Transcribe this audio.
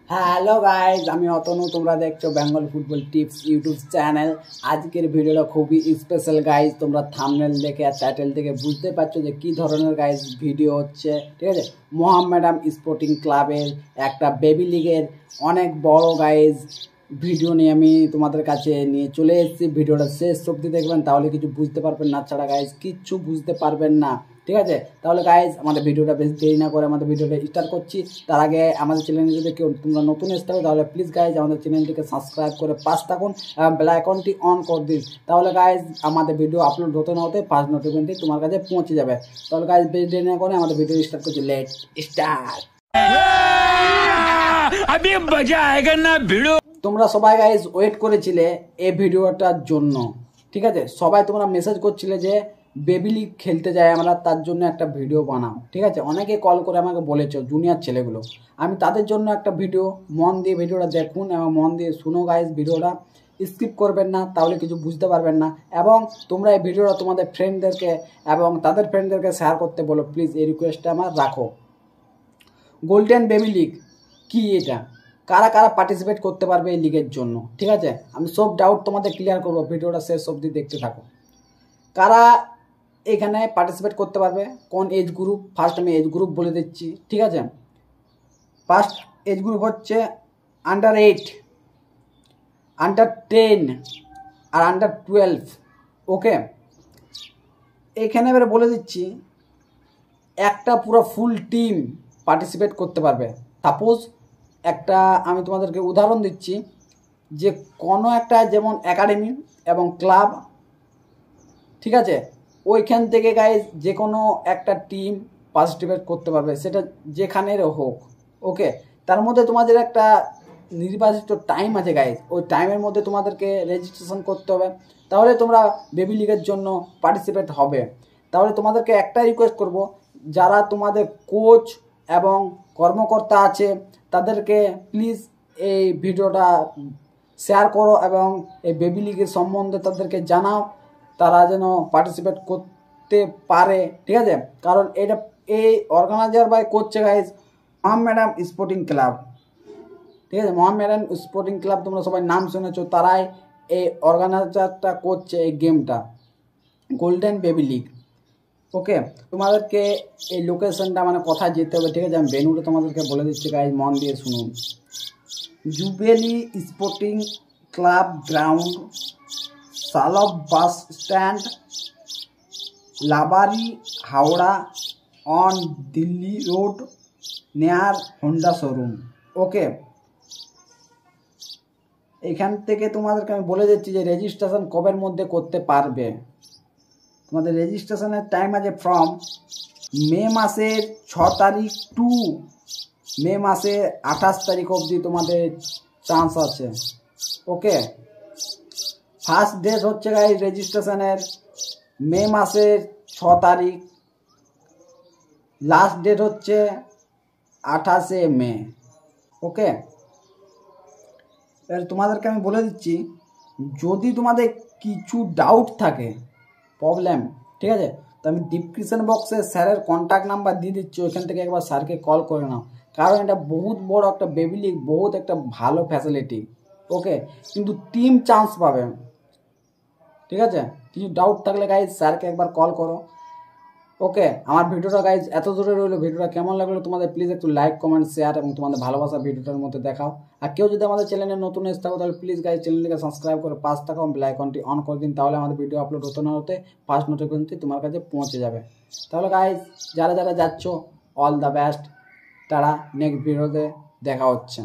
Hello guys, আমি অতনু। তোমরা দেখছো Bengal football tips YouTube channel. আজকের ভিডিওটা খুবই স্পেশাল গাইজ। তোমরা থাম্বনেল দেখে আর টাইটেল থেকে বুঝতে পারছো যে কী ধরনের গাইজ ভিডিও হচ্ছে। ঠিক আছে, মোহামেডান স্পোর্টিং ক্লাবের একটা বেবি লিগের অনেক বড় গাইজ ভিডিও নিয়ে আমি তোমাদের কাছে নিয়ে চলে এসেছি। ভিডিওটা শেষ অবধি দেখবেন, তাহলে কিছু বুঝতে পারবেন না, ছাড়া গাইজ কিচ্ছু বুঝতে পারবেন না। ঠিক আছে, তাহলে গাইজ আমাদের ভিডিওটা বেশি দেরি না করে আমাদের ভিডিওটা স্টার্ট করছি। তার আগে আমাদের চ্যানেলে যদি কেউ তোমরা নতুন এসে থাকো, তাহলে প্লিজ গাইজ আমাদের চ্যানেলটিকে সাবস্ক্রাইব করে পাশ থাকুন এবং বেল আইকনটি অন করে দিন। তাহলে গাইজ আমাদের ভিডিও আপলোড হতে না হতে ফার্স্ট নোটিফিকেশনটি তোমার কাছে পৌঁছে যাবে। তাহলে গাইজ বেশি দেরি না করে আমাদের ভিডিও স্টার্ট করছি। Let start. अभी मजा आएगा ना भिड़ो। তোমরা সবাই গাইজ ওয়েট করেছিলে এই ভিডিওটার জন্য। ঠিক আছে, সবাই তোমরা মেসেজ করছিলে যে বেবি লিগ খেলতে যাই আমরা, তার জন্য একটা ভিডিও বানাও। ঠিক আছে, অনেকে কল করে আমাকে বলেছো, জুনিয়র ছেলেগুলো। আমি তাদের জন্য একটা ভিডিও, মন দিয়ে ভিডিওটা দেখুন এবং মন দিয়ে শুনো গাইজ। ভিডিওটা স্কিপ করবেন না, তাহলে কিছু বুঝতে পারবেন না। এবং তোমরা এই ভিডিওটা তোমাদের ফ্রেন্ডদেরকে এবং তাদের ফ্রেন্ডদেরকে শেয়ার করতে বলো প্লিজ, এই রিকোয়েস্টটা আমার রাখো। গোল্ডেন বেবি লিগ কি, এটা কারা কারা পার্টিসিপেট করতে পারবে এই লিগের জন্য? ঠিক আছে, আমি সব ডাউট তোমাদের ক্লিয়ার করবো, ভিডিওটা শেষ অবধি দেখতে থাকো। কারা এখানে পার্টিসিপেট করতে পারবে, কোন এজ গ্রুপ? ফার্স্ট আমি এজ গ্রুপ বলে দিচ্ছি। ঠিক আছে, ফার্স্ট এজ গ্রুপ হচ্ছে আন্ডার 8, আন্ডার 10 আর আন্ডার 12। ওকে, এখানে এবারে বলে দিচ্ছি একটা পুরো ফুল টিম পার্টিসিপেট করতে পারবে। সাপোজ একটা আমি তোমাদেরকে উদাহরণ দিচ্ছি, যে কোনো একটা যেমন একাডেমি এবং ক্লাব, ঠিক আছে, ওইখান থেকে গাইজ যে কোনো একটা টিম পার্টিসিপেট করতে পারবে, সেটা যেখানের হোক। ওকে, তার মধ্যে তোমাদের একটা নির্বাচিত টাইম আছে গাইজ, ওই টাইমের মধ্যে তোমাদেরকে রেজিস্ট্রেশন করতে হবে, তাহলে তোমরা বেবি লিগের জন্য পার্টিসিপেট হবে। তাহলে তোমাদেরকে একটা রিকোয়েস্ট করব, যারা তোমাদের কোচ এবং কর্মকর্তা আছে তাদেরকে প্লিজ এই ভিডিওটা শেয়ার করো এবং এই বেবি লিগের সম্বন্ধে তাদেরকে জানাও, তারা যেন পার্টিসিপেট করতে পারে। ঠিক আছে, কারণ এটা এই অর্গানাইজার বাই করছে গাইজ মোহামেডান স্পোর্টিং ক্লাব। ঠিক আছে, মোহামেডান স্পোর্টিং ক্লাব তোমরা সবাই নাম শুনেছো, তারাই এই অর্গানাইজারটা করছে এই গেমটা, গোল্ডেন বেবি লিগ। ওকে, তোমাদেরকে এই লোকেশনটা মানে কোথায় যেতে হবে, ঠিক আছে, আমি ভেন্যুটা তোমাদেরকে বলে দিচ্ছি গাইজ, মন দিয়ে শুনুন। জুবেলি স্পোর্টিং ক্লাব গ্রাউন্ড, সালভ বাস স্ট্যান্ড, লাবারি, Howrah, on Delhi road, near Honda showroom. Okay, এখান থেকে তোমাদেরকে আমি বলে দিচ্ছি যে রেজিস্ট্রেশন কবের মধ্যে করতে পারবে। তোমাদের রেজিস্ট্রেশনের টাইম আছে ফ্রম মে মাসের 6 তারিখ টু মে মাসের 28 তারিখ অবধি তোমাদের চান্স আছে। ওকে, ফার্স্ট ডেট হচ্ছে গাইজ রেজিস্ট্রেশনের মে মাসের 6 তারিখ, লাস্ট ডেট হচ্ছে 28শে মে। ওকে, এবার তোমাদেরকে আমি বলে দিচ্ছি, যদি তোমাদের কিছু ডাউট থাকে, প্রবলেম, ঠিক আছে, তো আমি ডিসক্রিপশন বক্সে স্যারের কন্ট্যাক্ট নাম্বার দিয়ে দিচ্ছি, ওইখান থেকে একবার স্যারকে কল করে নাও, কারণ এটা বহুত বড় একটা বেবি লিগ, বহুত একটা ভালো ফ্যাসিলিটি। ওকে, কিন্তু টিম চান্স পাবে। ঠিক আছে, কিছু ডাউট থাকলে গাইজ স্যারকে একবার কল করো। ওকে, আমার ভিডিওটা গাইজ এত দূরে রইলো। ভিডিওটা কেমন লাগলো তোমাদের প্লিজ একটু লাইক, কমেন্ট, শেয়ার এবং তোমাদের ভালোবাসা ভিডিওটার মধ্যে দেখাও। আর কেউ যদি আমাদের চ্যানেলে নতুন এসে থাকো, তাহলে প্লিজ গাইজ চ্যানেলটিকে সাবস্ক্রাইব করে পাশ থাকো, বেল আইকনটি অন করে দিন, তাহলে আমাদের ভিডিও আপলোড হতে না হতে ফার্স্ট নোটিফিকেশনটি তোমার কাছে পৌঁছে যাবে। তাহলে গাইজ যারা যারা যাচ্ছ, অল দ্য বেস্ট, তারা নেক্সট ভিডিওতে দেখা হচ্ছে।